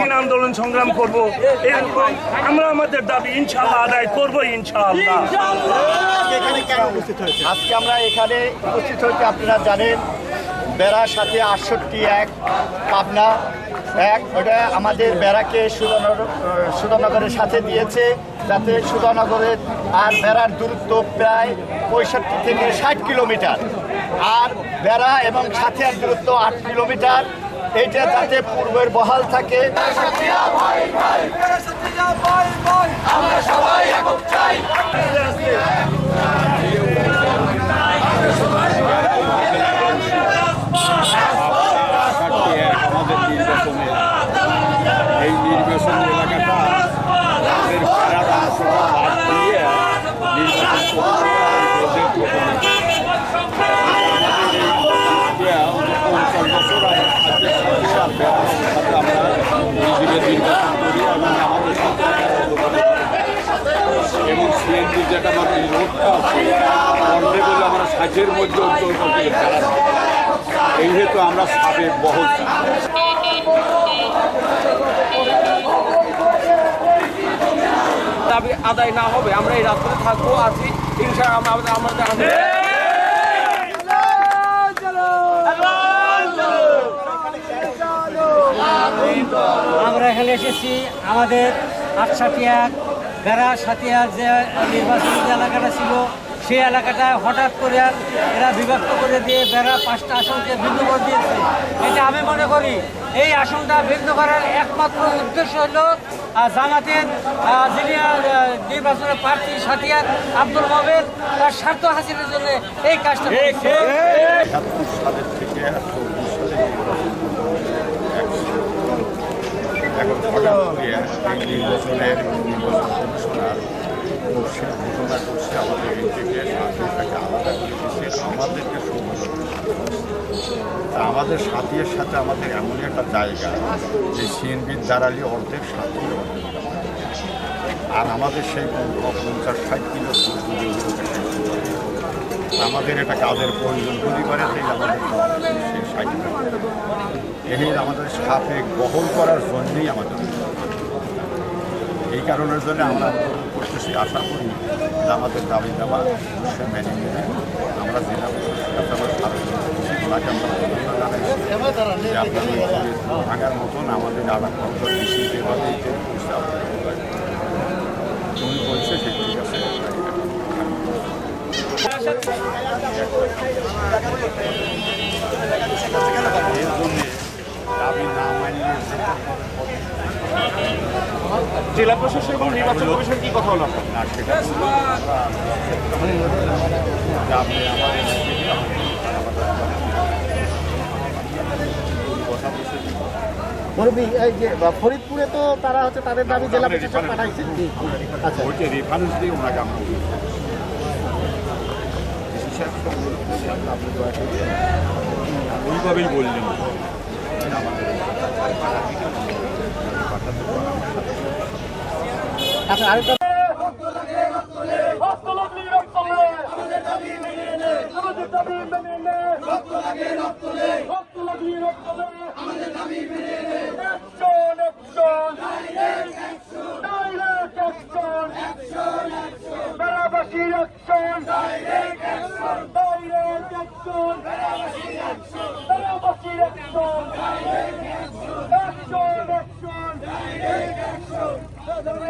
কঠিন আন্দোলন সংগ্রাম করব। এরকম আমরা আমাদের দাবি ইনশাআল্লাহ আদায় করব ইনশাআল্লাহ। আজকে আমরা এখানে উপস্থিত হইতে আপনারা জানেন বেড়া সাথে 68-1 পাবনা এক, ওটা আমাদের বেড়াকে সুধানগরের সাথে দিয়েছে, যাতে সুধানগরের আর বেড়ার দূরত্ব প্রায় 65 থেকে 60 কিলোমিটার, আর বেড়া এবং সাথিয়ার দূরত্ব 8 কিলোমিটার। এইটা যাতে পূর্বের বহাল থাকে। এই নির্বাচন এলাকাটা এবং সিএনজি যেটা আমাদের রোডটা আছে বলে আমরা সাজের মধ্যে অন্তর্গত এই হেতু আমরা সাবেক বহল দাবি আদায় না হবে আমরা এই রাস্তায় থাকবো আছি ইনশাআল্লাহ। আমরা এখানে এসেছি আমাদের 68-1 বেড়া সাথিয়ার যে নির্বাচনী যে এলাকাটা ছিল সেই এলাকাটা হঠাৎ করে এরা বিভক্ত করে দিয়ে বেড়া 5টা আসনকে ভিন্ন করে দিয়েছে। এটা আমি মনে করি এই আসনটা ভিন্ন করার একমাত্র উদ্দেশ্য হলো জামাতের যিনি নির্বাচনের প্রার্থী সাথিয়ার আব্দুল মোমেন তার স্বার্থ হাসিলের জন্য এই কাজটা করছে। এখন হঠাৎ করে এই নির্বাচনের কমিশনার ঘোষণা করছে আমাদের এই থেকে সাথীটাকে আলাদা করে দিচ্ছে, আমাদেরকে আমাদের সাথীর সাথে আমাদের এমন একটা জায়গা যে সিএনপির দাঁড়ালি অর্ধেক সাথী আর আমাদের সেই 50-60 কিলো আমাদের এটা কাজের প্রয়োজন হতে পারে, সেই আমাদের সেই সাইকেল এই আমাদের সাপেক বহল করার জন্যই আমাদের এই কারণের জন্য আমরা করতেছি। আশা করি যে আমাদের দাবি দেওয়া অবশ্যই মেনে নেবে। আমরা জেলা ওনাকে আমরা জানাইছি যে আপনাদের ভাঙার মতন আমাদের আলাদা বেশি যেভাবে উনি বলছে যে ঠিক আছে। এর জন্যে দাবি না মানলে জেলা প্রশাসন এবং নির্বাচন কমিশন কি কথা হলো না সেটা আপনি এই যে ফরিদপুরে তো তারা হচ্ছে তাদের দাবি জেলা প্রশাসন পাঠাইছে। আচ্ছা, ওইটা রেফারেন্স দিয়ে ওনাকে আমরা ওইভাবেই বললেন। আচ্ছা, আরেকটা Action!